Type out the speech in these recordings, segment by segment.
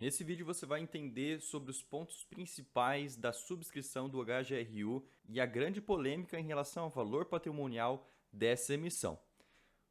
Nesse vídeo você vai entender sobre os pontos principais da subscrição do HGRU e a grande polêmica em relação ao valor patrimonial dessa emissão.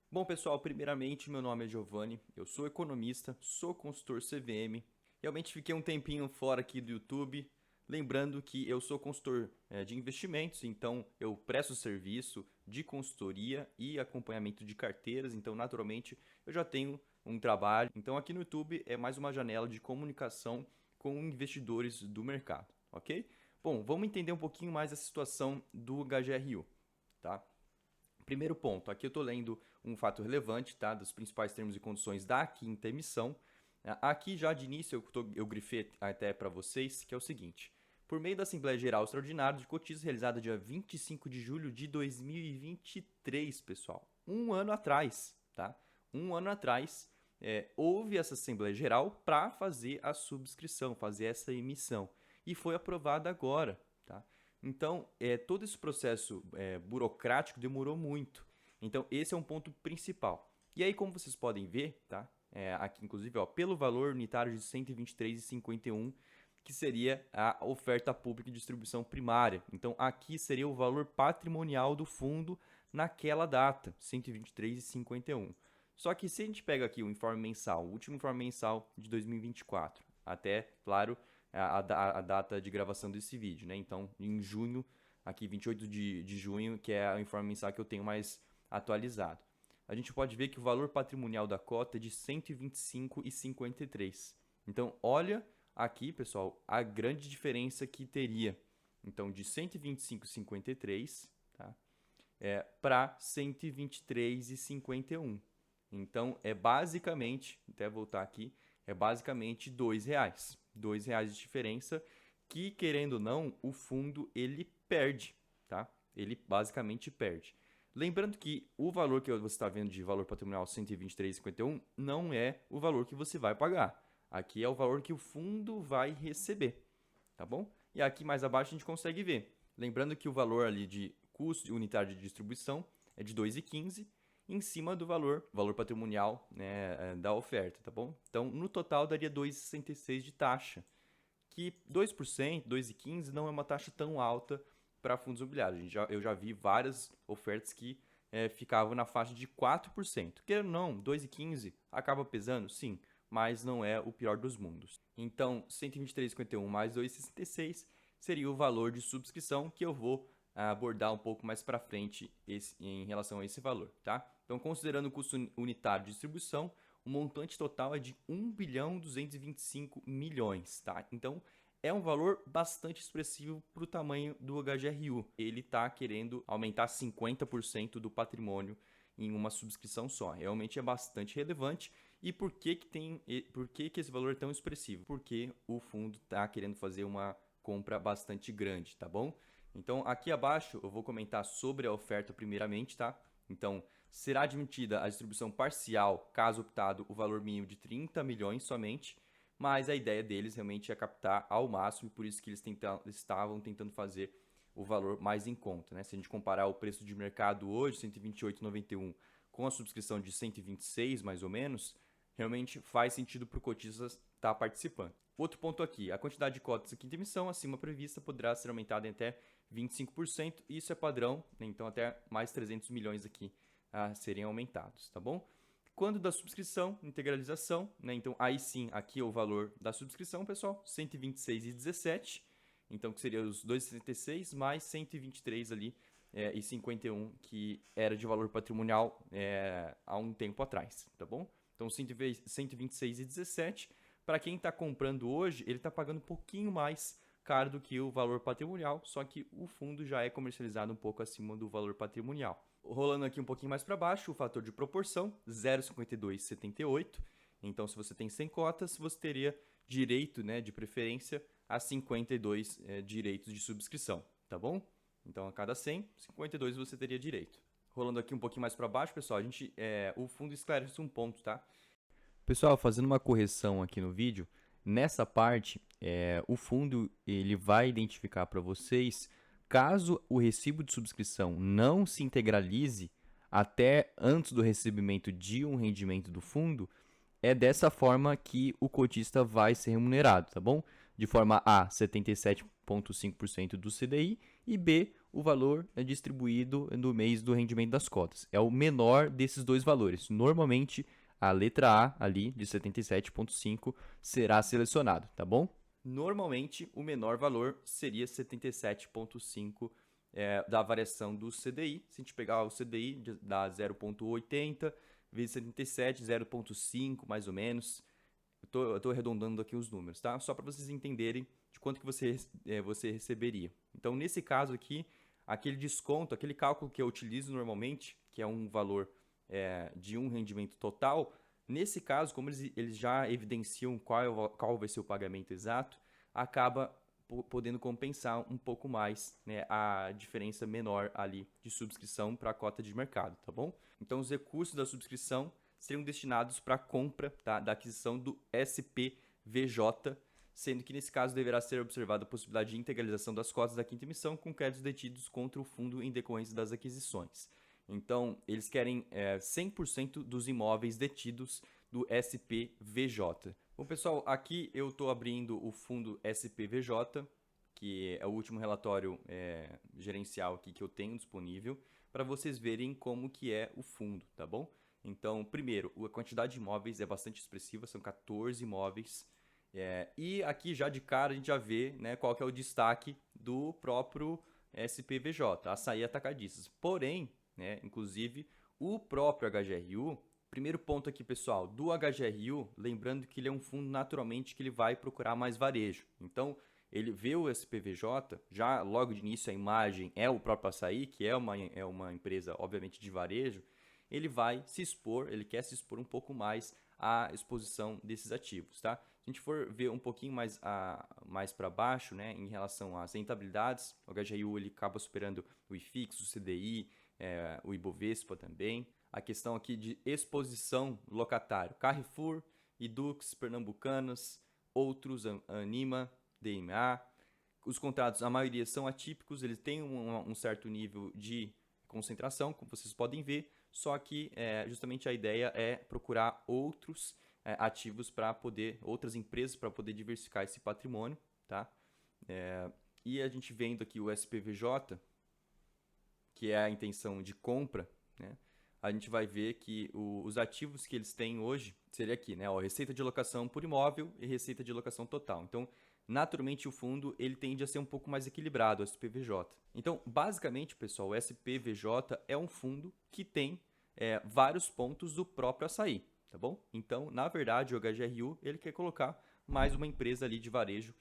Bom, pessoal, primeiramente, meu nome é Giovanni, eu sou economista, sou consultor CVM. Realmente fiquei um tempinho fora aqui do YouTube, lembrando que eu sou consultor de investimentos, então eu presto serviço de consultoria e acompanhamento de carteiras, então naturalmente eu já tenho um trabalho. Então aqui no YouTube é mais uma janela de comunicação com investidores do mercado, ok? Bom, vamos entender um pouquinho mais a situação do HGRU, tá? Primeiro ponto, aqui eu estou lendo um fato relevante, tá, dos principais termos e condições da quinta emissão. Aqui já de início eu grifei até para vocês, que é o seguinte. Por meio da Assembleia Geral Extraordinária de Cotistas, realizada dia 25 de julho de 2023, pessoal. Um ano atrás, tá? Um ano atrás, houve essa Assembleia Geral para fazer a subscrição, fazer essa emissão. E foi aprovada agora, tá? Então, todo esse processo burocrático demorou muito. Então, esse é um ponto principal. E aí, como vocês podem ver, tá? Aqui, inclusive, ó, pelo valor unitário de R$ 123,51, que seria a oferta pública de distribuição primária. Então, aqui seria o valor patrimonial do fundo naquela data, R$ 123,51. Só que se a gente pega aqui o informe mensal, o último informe mensal de 2024, até, claro, a data de gravação desse vídeo, né? Então, em junho, aqui 28 de junho, que é o informe mensal que eu tenho mais atualizado. A gente pode ver que o valor patrimonial da cota é de R$ 125,53. Então, olha aqui, pessoal, a grande diferença que teria. Então, de R$ 125,53, tá? Para R$ 123,51. Então, é basicamente, até voltar aqui, é basicamente R$ 2,00. R$ 2,00 de diferença que, querendo ou não, o fundo ele perde, tá? Ele basicamente perde. Lembrando que o valor que você está vendo de valor patrimonial 123,51 não é o valor que você vai pagar. Aqui é o valor que o fundo vai receber, tá bom? E aqui mais abaixo a gente consegue ver. Lembrando que o valor ali de custo unitário de distribuição é de 2,15 em cima do valor patrimonial, né, da oferta, tá bom? Então, no total daria 2,66 de taxa, que 2%, 2,15 não é uma taxa tão alta para fundos imobiliários. Eu já vi várias ofertas que ficavam na faixa de 4%. Quer ou não, 2,15 acaba pesando? Sim, mas não é o pior dos mundos. Então, 123,51 mais 2,66 seria o valor de subscrição que eu vou abordar um pouco mais para frente em relação a esse valor, tá? Então, considerando o custo unitário de distribuição, o montante total é de 1 bilhão 225 milhões, tá? Então, é um valor bastante expressivo para o tamanho do HGRU. Ele está querendo aumentar 50% do patrimônio em uma subscrição só. Realmente é bastante relevante. E por que esse valor é tão expressivo? Porque o fundo está querendo fazer uma compra bastante grande, tá bom? Então, aqui abaixo eu vou comentar sobre a oferta primeiramente, tá? Então, será admitida a distribuição parcial, caso optado o valor mínimo de 30 milhões somente, mas a ideia deles realmente é captar ao máximo, e por isso que eles estavam tentando fazer o valor mais em conta, né? Se a gente comparar o preço de mercado hoje, R$ 128,91, com a subscrição de 126 mais ou menos, realmente faz sentido para o cotista estar participando. Outro ponto aqui, a quantidade de cotas da quinta emissão acima prevista poderá ser aumentada em até 25%, e isso é padrão, né? Então até mais 300 milhões aqui a serem aumentados, tá bom? Quando da subscrição, integralização, né? Então aí sim, aqui é o valor da subscrição, pessoal, 126,17, então que seria os 2,66 mais 123 ali e 51 que era de valor patrimonial há um tempo atrás, tá bom? Então 126,17, para quem está comprando hoje, ele está pagando um pouquinho mais caro do que o valor patrimonial, só que o fundo já é comercializado um pouco acima do valor patrimonial. Rolando aqui um pouquinho mais para baixo, o fator de proporção, 0,5278. Então, se você tem 100 cotas, você teria direito, né, de preferência, a 52 direitos de subscrição, tá bom? Então, a cada 100, 52 você teria direito. Rolando aqui um pouquinho mais para baixo, pessoal, o fundo esclarece um ponto, tá? Pessoal, fazendo uma correção aqui no vídeo, nessa parte, o fundo ele vai identificar para vocês, caso o recibo de subscrição não se integralize até antes do recebimento de um rendimento do fundo, é dessa forma que o cotista vai ser remunerado, tá bom? De forma A, 77,5% do CDI e B, o valor é distribuído no mês do rendimento das cotas. É o menor desses dois valores. Normalmente, a letra A ali, de 77,5, será selecionado, tá bom? Normalmente, o menor valor seria 77,5 da variação do CDI. Se a gente pegar o CDI, dá 0,80 vezes 77, 0,5 mais ou menos. Eu tô arredondando aqui os números, tá? Só para vocês entenderem de quanto que você receberia. Então, nesse caso aqui, aquele desconto, aquele cálculo que eu utilizo normalmente, que é um valor de um rendimento total, nesse caso, como eles já evidenciam qual vai ser o pagamento exato, acaba podendo compensar um pouco mais, né, a diferença menor ali de subscrição para a cota de mercado, tá bom? Então, os recursos da subscrição seriam destinados para a compra, tá, da aquisição do SPVJ, sendo que nesse caso deverá ser observada a possibilidade de integralização das cotas da quinta emissão com créditos detidos contra o fundo em decorrência das aquisições. Então, eles querem 100% dos imóveis detidos do SPVJ. Bom, pessoal, aqui eu estou abrindo o fundo SPVJ, que é o último relatório gerencial aqui que eu tenho disponível, para vocês verem como que é o fundo, tá bom? Então, primeiro, a quantidade de imóveis é bastante expressiva, são 14 imóveis. E aqui já de cara a gente já vê, né, qual que é o destaque do próprio SPVJ, Açaí Atacadistas. Porém, né, inclusive, o próprio HGRU, primeiro ponto aqui, pessoal, do HGRU, lembrando que ele é um fundo naturalmente que ele vai procurar mais varejo. Então, ele vê o SPVJ, já logo de início a imagem é o próprio Açaí, que é uma empresa, obviamente, de varejo, ele vai se expor, ele quer se expor um pouco mais à exposição desses ativos, tá? Se a gente for ver um pouquinho mais para baixo, né, em relação às rentabilidades, o HGU ele acaba superando o IFIX, o CDI, o Ibovespa também. A questão aqui de exposição locatário, Carrefour, Edux, Pernambucanas, outros, Anima, DMA. Os contratos, a maioria são atípicos, eles têm um certo nível de concentração, como vocês podem ver, só que justamente a ideia é procurar outros ativos para poder, outras empresas para poder diversificar esse patrimônio, tá? E a gente vendo aqui o SPVJ, que é a intenção de compra, né? A gente vai ver que os ativos que eles têm hoje seria aqui, né? Ó, receita de locação por imóvel e receita de locação total. Então, naturalmente o fundo ele tende a ser um pouco mais equilibrado, o SPVJ. Então, basicamente, pessoal, o SPVJ é um fundo que tem vários pontos do próprio Açaí, tá bom? Então, na verdade, o HGRU ele quer colocar mais uma empresa ali de varejo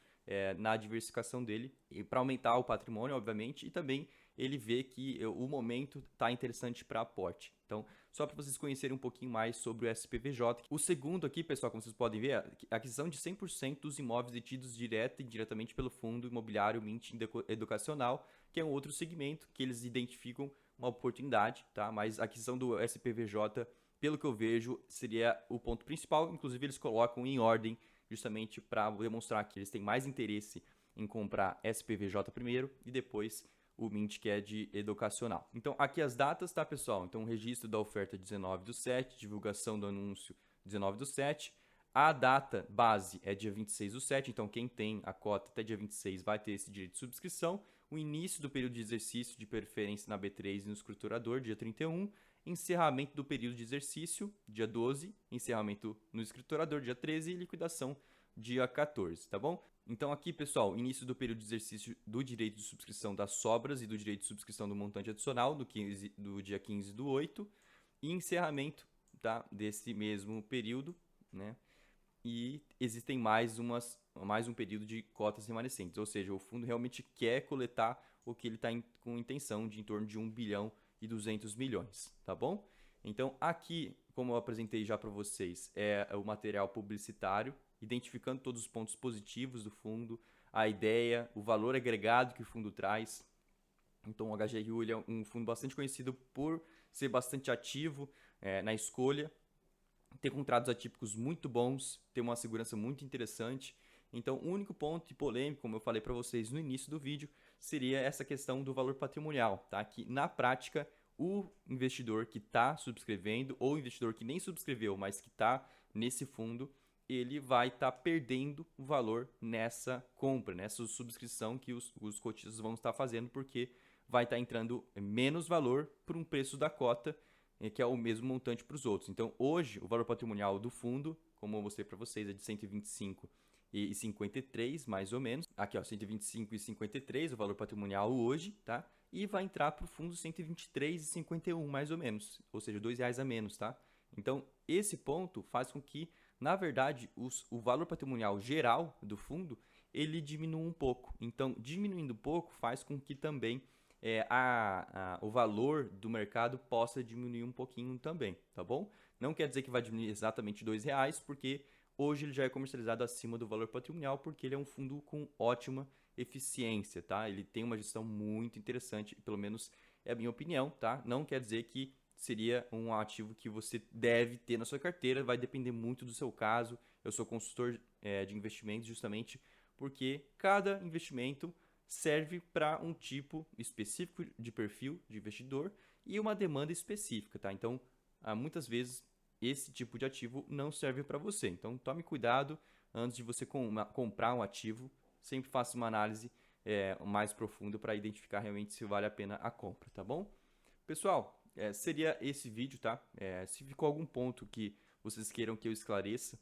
na diversificação dele, para aumentar o patrimônio, obviamente, e também ele vê que o momento está interessante para aporte. Então, só para vocês conhecerem um pouquinho mais sobre o SPVJ. O segundo aqui, pessoal, como vocês podem ver, é a aquisição de 100% dos imóveis detidos direta e indiretamente pelo Fundo Imobiliário Mint Educacional, que é um outro segmento que eles identificam uma oportunidade, tá? Mas a aquisição do SPVJ, pelo que eu vejo, seria o ponto principal. Inclusive, eles colocam em ordem justamente para demonstrar que eles têm mais interesse em comprar SPVJ primeiro e depois o Mint, que é de educacional. Então, aqui as datas, tá, pessoal? Então, o registro da oferta 19/7, divulgação do anúncio 19/7. A data base é dia 26/7, então quem tem a cota até dia 26 vai ter esse direito de subscrição. O início do período de exercício de preferência na B3 e no escriturador, dia 31. Encerramento do período de exercício, dia 12. Encerramento no escriturador, dia 13. E liquidação, dia 14, tá bom? Então aqui, pessoal, início do período de exercício do direito de subscrição das sobras e do direito de subscrição do montante adicional do dia 15/8 e encerramento, tá, desse mesmo período, né? E existem mais um período de cotas remanescentes, ou seja, o fundo realmente quer coletar o que ele está com intenção de em torno de 1,2 bilhão, tá bom? Então aqui, como eu apresentei já para vocês, é o material publicitário, identificando todos os pontos positivos do fundo, a ideia, o valor agregado que o fundo traz. Então o HGRU ele é um fundo bastante conhecido por ser bastante ativo na escolha, ter contratos atípicos muito bons, ter uma segurança muito interessante. Então, o único ponto polêmico, como eu falei para vocês no início do vídeo, seria essa questão do valor patrimonial, tá? Que na prática, o investidor que está subscrevendo, ou o investidor que nem subscreveu, mas que está nesse fundo, ele vai estar perdendo valor nessa compra, nessa subscrição que os cotistas vão estar fazendo, porque vai estar entrando menos valor por um preço da cota, que é o mesmo montante para os outros. Então, hoje, o valor patrimonial do fundo, como eu mostrei para vocês, é de 125,53, mais ou menos. Aqui, ó, 125,53, o valor patrimonial hoje, tá? E vai entrar para o fundo 123,51, mais ou menos, ou seja, R$2 a menos, tá? Então, esse ponto faz com que, na verdade, o valor patrimonial geral do fundo, ele diminua um pouco. Então, diminuindo um pouco faz com que também o valor do mercado possa diminuir um pouquinho também, tá bom? Não quer dizer que vai diminuir exatamente R$2, porque hoje ele já é comercializado acima do valor patrimonial, porque ele é um fundo com ótima eficiência, tá? Ele tem uma gestão muito interessante, pelo menos é a minha opinião, tá? Não quer dizer que seria um ativo que você deve ter na sua carteira, vai depender muito do seu caso. Eu sou consultor de investimentos justamente porque cada investimento serve para um tipo específico de perfil de investidor e uma demanda específica, tá? Então, muitas vezes esse tipo de ativo não serve para você. Então, tome cuidado antes de você comprar um ativo. Sempre faça uma análise mais profunda para identificar realmente se vale a pena a compra, tá bom? Pessoal, seria esse vídeo, tá? Se ficou algum ponto que vocês queiram que eu esclareça,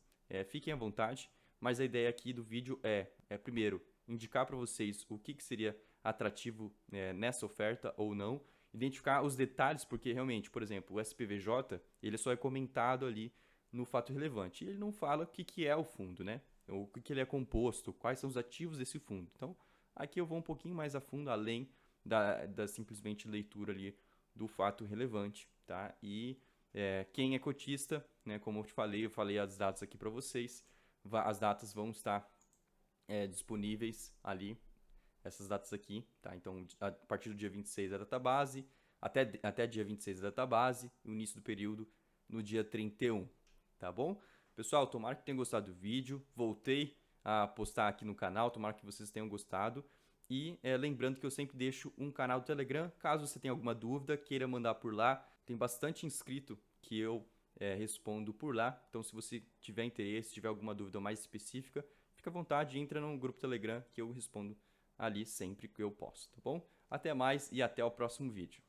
fiquem à vontade. Mas a ideia aqui do vídeo primeiro, indicar para vocês o que seria atrativo nessa oferta ou não, identificar os detalhes, porque realmente, por exemplo, o SPVJ, ele só é comentado ali no fato relevante. Ele não fala o que é o fundo, né? O que ele é composto, quais são os ativos desse fundo. Então, aqui eu vou um pouquinho mais a fundo, além da simplesmente leitura ali do fato relevante, tá? E quem é cotista, né? Como eu te falei, eu falei as datas aqui para vocês. As datas vão estar disponíveis ali, essas datas aqui, tá? Então, a partir do dia 26 é a data base, até dia 26 é a data base, e o início do período no dia 31, tá bom? Pessoal, tomara que tenham gostado do vídeo, voltei a postar aqui no canal, tomara que vocês tenham gostado. E lembrando que eu sempre deixo um canal do Telegram, caso você tenha alguma dúvida, queira mandar por lá. Tem bastante inscrito que eu respondo por lá. Então, se você tiver interesse, tiver alguma dúvida mais específica, fica à vontade, entra no grupo Telegram que eu respondo ali sempre que eu posso, tá bom? Até mais e até o próximo vídeo.